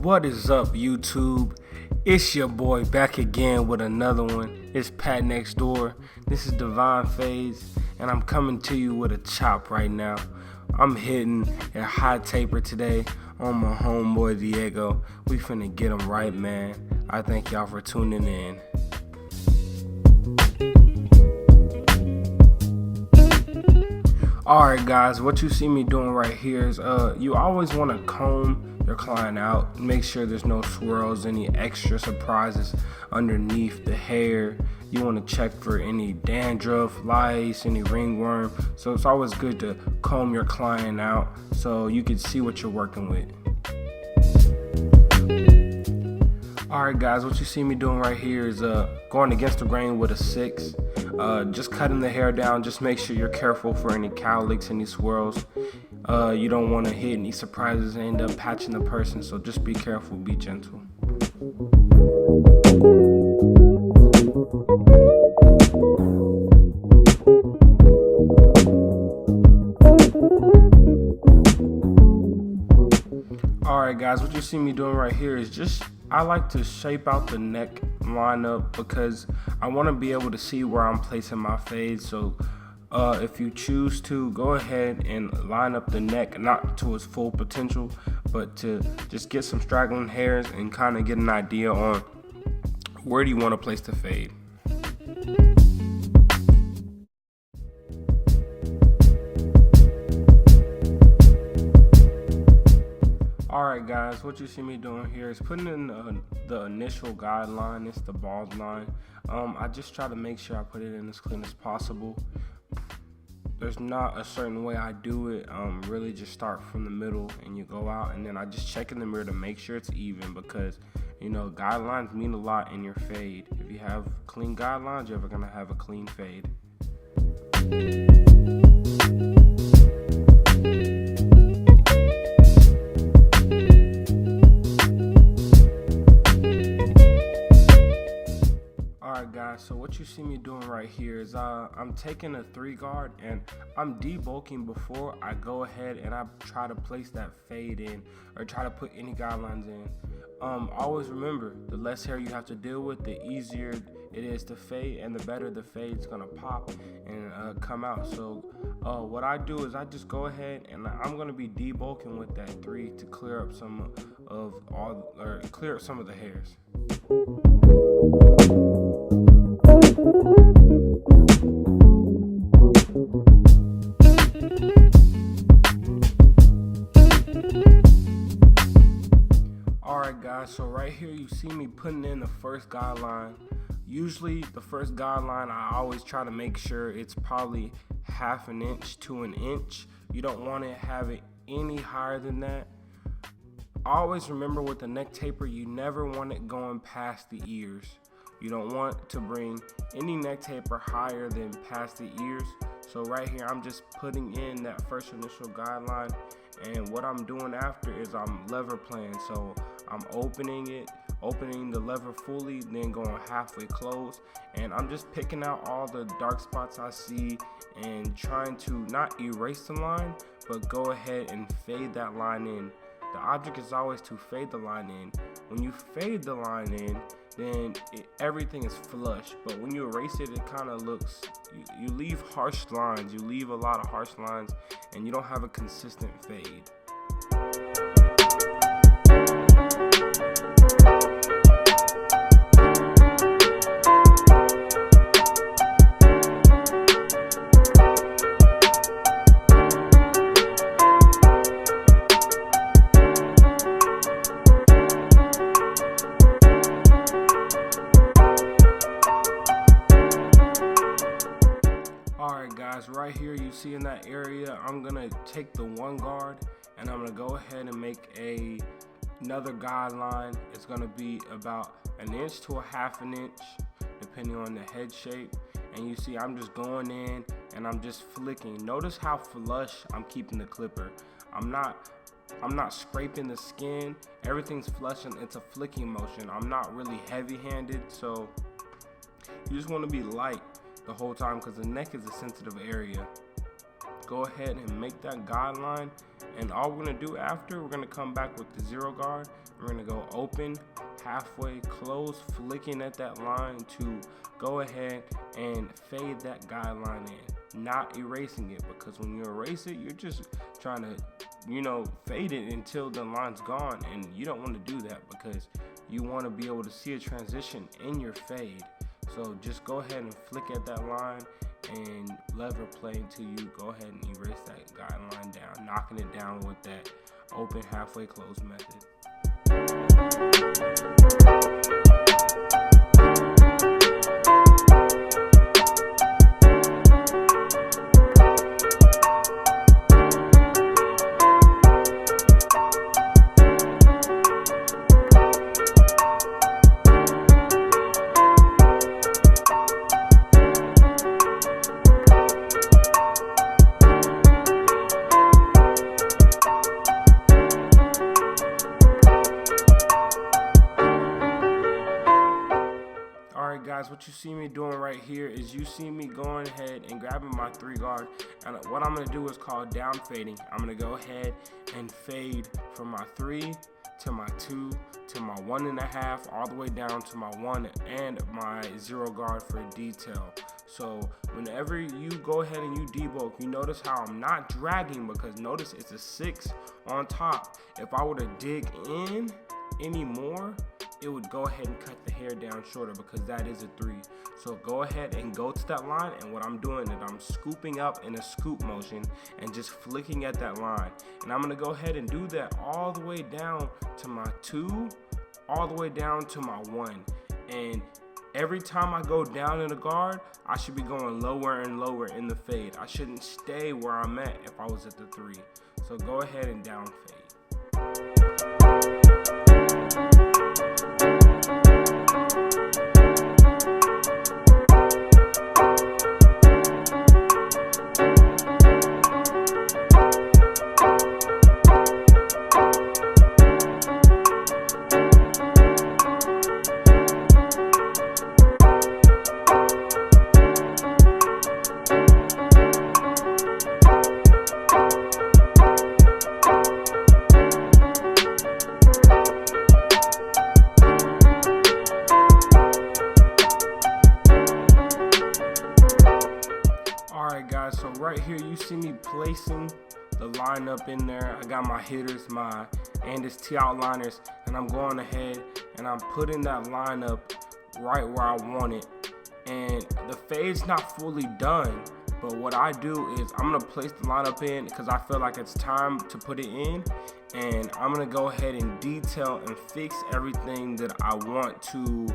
What is up, YouTube? It's your boy back again with another one. It's Pat Next Door. This is Divine Phase, and I'm coming to you with a chop right now. I'm hitting a hot taper today on my homeboy Diego. We finna get him right, man. I thank y'all for tuning in. Alright guys, what you see me doing right here is you always want to comb your client out, make sure there's no swirls, any extra surprises underneath the hair. You want to check for any dandruff, lice, any ringworm. So it's always good to comb your client out so you can see what you're working with. Alright guys, what you see me doing right here is going against the grain with a 6. Just cutting the hair down. Just make sure you're careful for any cowlicks, any swirls. You don't want to hit any surprises and end up patching the person, so just be careful, be gentle. Alright guys, what you see me doing right here is I like to shape out the neck lineup because I want to be able to see where I'm placing my fades. So if you choose to, go ahead and line up the neck, not to its full potential, but to just get some straggling hairs and kind of get an idea on where do you want to place the fade. Alright guys, what you see me doing here is putting in the initial guideline. It's the bald line. I just try to make sure I put it in as clean as possible. There's not a certain way I do it. Really just start from the middle and you go out, and then I just check in the mirror to make sure it's even, because guidelines mean a lot in your fade. If you have clean guidelines, you're ever gonna have a clean fade. Alright guys, so what you see me doing right here is I'm taking a 3 guard and I'm debulking before I go ahead and I try to place that fade in or try to put any guidelines in. Always remember, the less hair you have to deal with, the easier it is to fade, and the better the fade's gonna pop and come out. So what I do is I just go ahead and I'm gonna be debulking with that 3 to clear up some of the hairs. Alright guys, so right here you see me putting in the first guideline. Usually the first guideline, I always try to make sure it's probably ½ an inch to an inch. You don't want to have it any higher than that. Always remember with the neck taper, you never want it going past the ears. You don't want to bring any neck taper higher than past the ears. So right here, I'm just putting in that first initial guideline, and what I'm doing after is I'm lever playing. So I'm opening the lever fully, then going halfway closed, and I'm just picking out all the dark spots I see and trying to not erase the line, but go ahead and fade that line in. The object is always to fade the line in. When you fade the line in, then everything is flush, but when you erase it, it kind of looks, you leave harsh lines, you leave a lot of harsh lines, and you don't have a consistent fade. Alright guys, right here you see in that area, I'm gonna take the 1 guard and I'm gonna go ahead and make another guideline. It's gonna be about an inch to ½ an inch depending on the head shape, and you see I'm just going in and I'm just flicking. Notice how flush I'm keeping the clipper. I'm not scraping the skin. Everything's flush and it's a flicking motion. I'm not really heavy-handed, so you just want to be light the whole time because the neck is a sensitive area. go ahead and make that guideline. And all we're gonna do after, we're gonna come back with the zero guard. We're gonna go open, halfway, close, flicking at that line to go ahead and fade that guideline in, not erasing it, because when you erase it, you're just trying to, fade it until the line's gone, and you don't want to do that because you want to be able to see a transition in your fade. So just go ahead and flick at that line and lever play until you go ahead and erase that guideline down, knocking it down with that open, halfway, close method. Guys, what you see me doing right here is you see me going ahead and grabbing my 3 guard, and what I'm going to do is called down fading. I'm going to go ahead and fade from my 3 to my 2 to my 1.5 all the way down to my 1 and my 0 guard for detail. So whenever you go ahead and you debulk, you notice how I'm not dragging, because notice it's a 6 on top. If I were to dig in anymore, it would go ahead and cut the hair down shorter, because that is a 3. So go ahead and go to that line, and what I'm doing is I'm scooping up in a scoop motion and just flicking at that line. And I'm going to go ahead and do that all the way down to my 2, all the way down to my 1. And every time I go down in the guard, I should be going lower and lower in the fade. I shouldn't stay where I'm at if I was at the 3. So go ahead and down fade. Guys, so right here you see me placing the lineup in there. I got my hitters, my Andis T outliners, and I'm going ahead and I'm putting that lineup right where I want it. And the fade's not fully done, but what I do is I'm gonna place the lineup in because I feel like it's time to put it in, and I'm gonna go ahead and detail and fix everything that I want to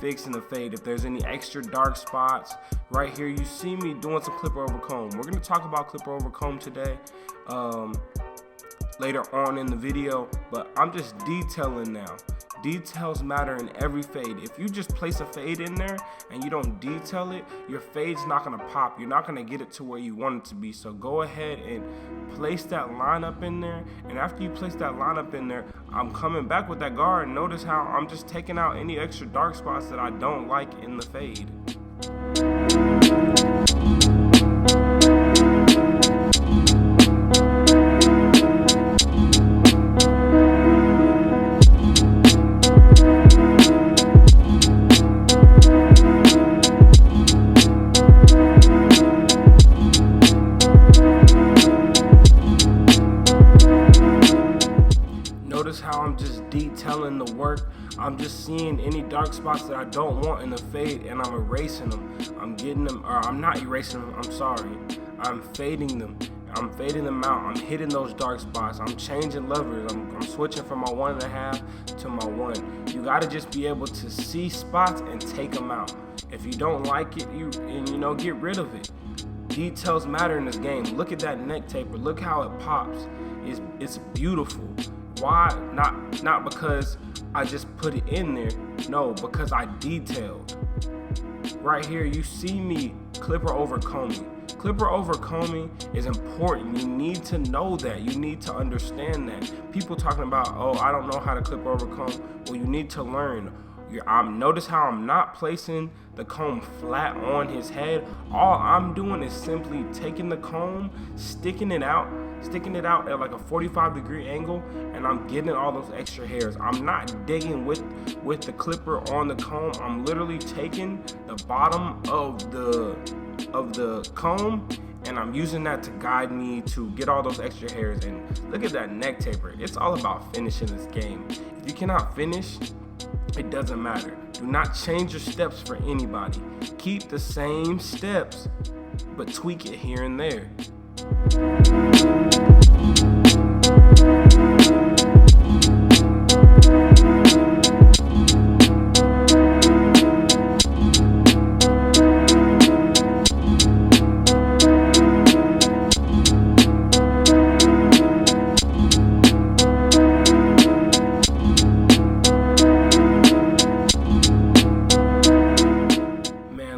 fix in the fade. If there's any extra dark spots, right here you see me doing some clipper over comb. We're gonna talk about clipper over comb today, later on in the video, but I'm just detailing now. Details matter in every fade. If you just place a fade in there and you don't detail it, your fade's not gonna pop. You're not gonna get it to where you want it to be. So go ahead and place that lineup in there. And after you place that lineup in there, I'm coming back with that guard. Notice how I'm just taking out any extra dark spots that I don't like in the fade. Notice how I'm just detailing the work. I'm just seeing any dark spots that I don't want in the fade, and I'm erasing them. I'm getting them, or I'm not erasing them, I'm sorry. I'm fading them. I'm fading them out. I'm hitting those dark spots. I'm changing levers. I'm switching from my 1.5 to my 1. You gotta just be able to see spots and take them out. If you don't like it, get rid of it. Details matter in this game. Look at that neck taper. Look how it pops. It's beautiful. Why? Not because I just put it in there. No, because I detailed. Right here, you see me clipper over combing. Clipper over combing is important. You need to know that. You need to understand that. People talking about, oh, I don't know how to clipper over comb. Well, you need to learn. Notice how I'm not placing the comb flat on his head. All I'm doing is simply taking the comb, sticking it out at like a 45-degree angle, and I'm getting all those extra hairs. I'm not digging with the clipper on the comb. I'm literally taking the bottom of the comb, and I'm using that to guide me to get all those extra hairs. And look at that neck taper. It's all about finishing this game. If you cannot finish, it doesn't matter. Do not change your steps for anybody. Keep the same steps, but tweak it here and there.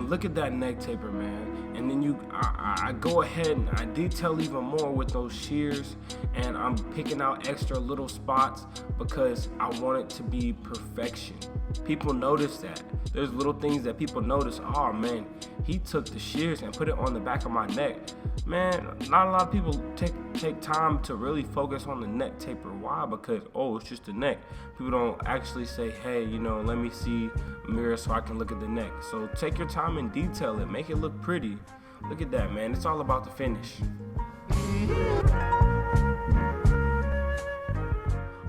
Look at that neck taper, man. And then I go ahead and I detail even more with those shears, and I'm picking out extra little spots because I want it to be perfection. People notice that. There's little things that people notice. Oh man, he took the shears and put it on the back of my neck. Man, not a lot of people take time to really focus on the neck taper. Why? Because, oh, it's just the neck. People don't actually say, hey, let me see a mirror so I can look at the neck. So take your time and detail it. Make it look pretty. Look at that, man. It's all about the finish.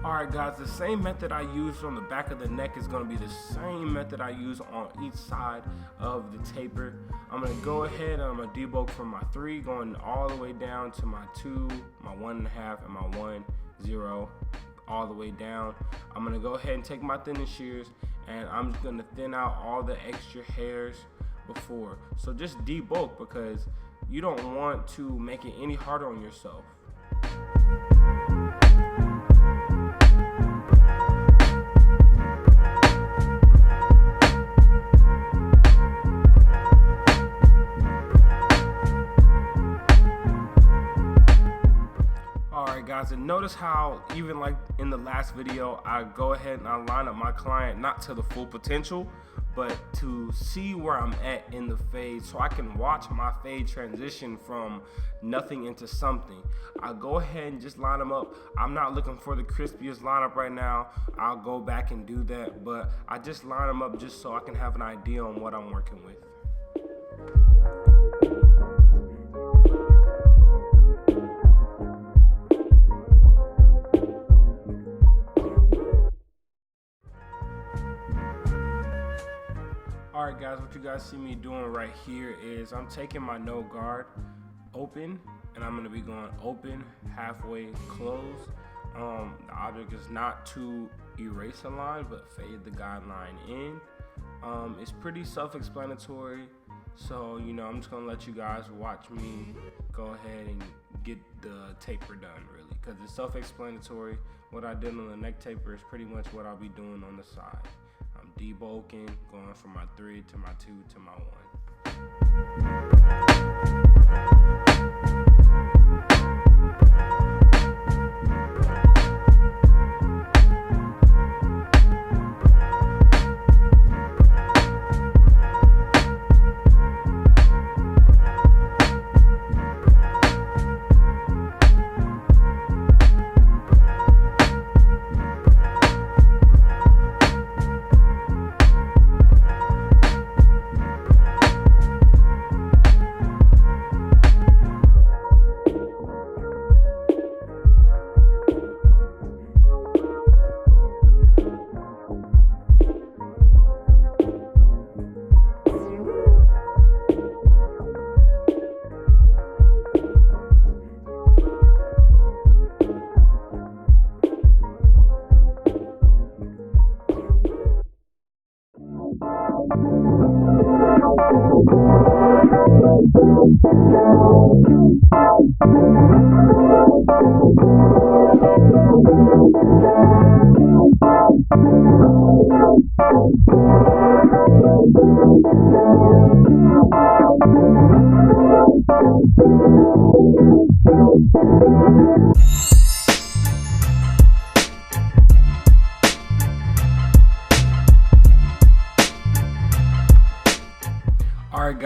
Alright guys, the same method I used on the back of the neck is going to be the same method I use on each side of the taper. I'm going to go ahead and I'm going to debulk from my 3 going all the way down to my 2, my 1.5, and my 1, 0, all the way down. I'm going to go ahead and take my thinning shears, and I'm just going to thin out all the extra hairs before. So just debulk, because you don't want to make it any harder on yourself. Guys, and notice how even like in the last video, I go ahead and I line up my client not to the full potential, but to see where I'm at in the fade, so I can watch my fade transition from nothing into something. I go ahead and just line them up. I'm not looking for the crispiest lineup right now. I'll go back and do that, but I just line them up just so I can have an idea on what I'm working with. Alright guys, what you guys see me doing right here is I'm taking my no guard open, and I'm going to be going open, halfway, close. The object is not to erase a line, but fade the guideline in. It's pretty self-explanatory, so I'm just going to let you guys watch me go ahead and get the taper done, really, because it's self-explanatory. What I did on the neck taper is pretty much what I'll be doing on the side. I'm debulking, going from my 3 to my 2 to my 1.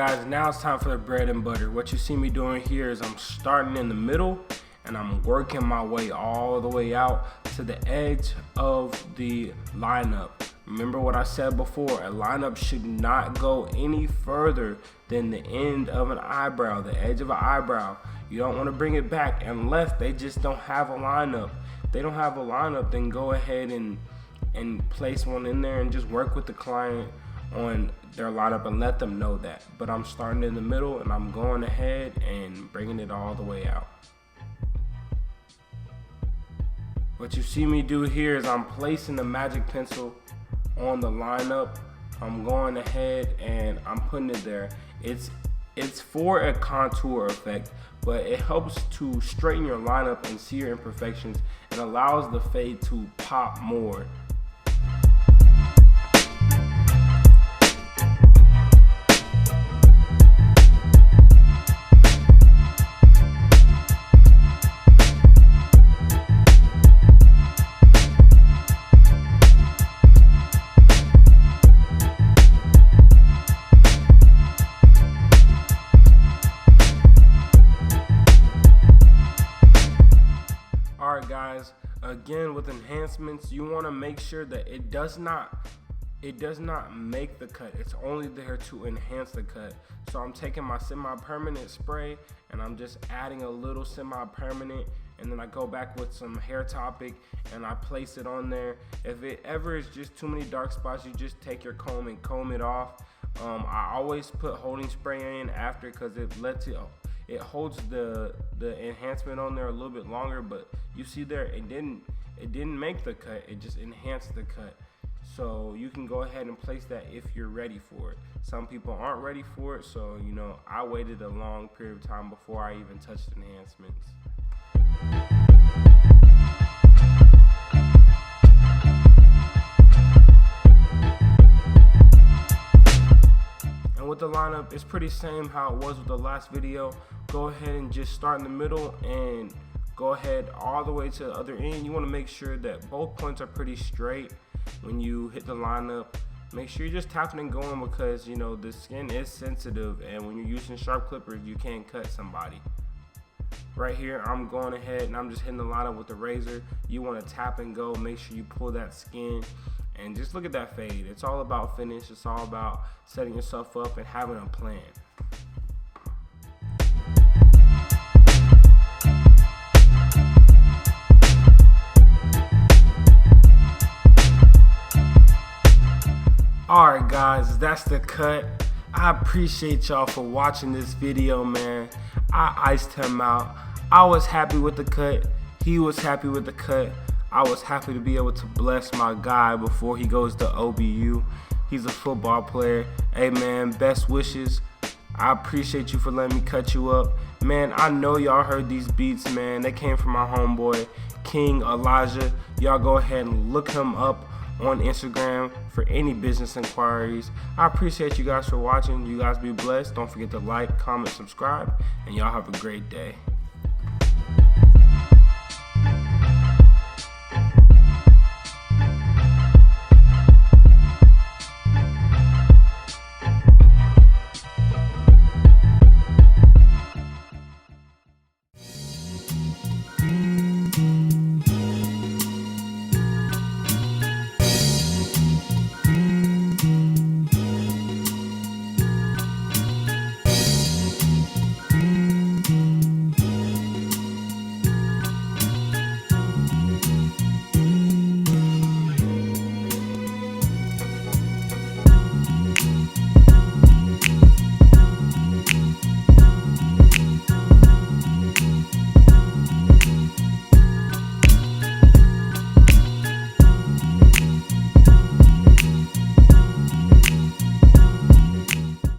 guys, now it's time for the bread and butter. What you see me doing here is I'm starting in the middle and I'm working my way all the way out to the edge of the lineup. Remember what I said before, a lineup should not go any further than the end of an eyebrow, the edge of an eyebrow. You don't want to bring it back unless they just don't have a lineup. If they don't have a lineup, then go ahead and place one in there and just work with the client on their lineup and let them know that. But I'm starting in the middle and I'm going ahead and bringing it all the way out. What you see me do here is I'm placing the magic pencil on the lineup. I'm going ahead and I'm putting it there. It's for a contour effect, but it helps to straighten your lineup and see your imperfections and allows the fade to pop more. Alright guys, again with enhancements, you want to make sure that it does not make the cut. It's only there to enhance the cut. So I'm taking my semi-permanent spray and I'm just adding a little semi-permanent, and then I go back with some Hair Topic and I place it on there. If it ever is just too many dark spots, you just take your comb and comb it off. I always put holding spray in after because it holds the enhancement on there a little bit longer, but you see there it didn't make the cut, it just enhanced the cut. So you can go ahead and place that if you're ready for it. Some people aren't ready for it, so I waited a long period of time before I even touched enhancements. And with the lineup, it's pretty same how it was with the last video. Go ahead and just start in the middle and go ahead all the way to the other end. You want to make sure that both points are pretty straight when you hit the lineup. Make sure you're just tapping and going because the skin is sensitive, and when you're using sharp clippers you can cut somebody. Right here I'm going ahead and I'm just hitting the lineup with the razor. You want to tap and go, make sure you pull that skin and just look at that fade. It's all about finish, it's all about setting yourself up and having a plan. Alright guys, that's the cut. I appreciate y'all for watching this video, man. I iced him out. I was happy with the cut. He was happy with the cut. I was happy to be able to bless my guy before he goes to OBU. He's a football player. Hey man, best wishes. I appreciate you for letting me cut you up. Man, I know y'all heard these beats, man. They came from my homeboy, King Elijah. Y'all go ahead and look him up on Instagram for any business inquiries. I appreciate you guys for watching. You guys be blessed. Don't forget to like, comment, subscribe, and y'all have a great day.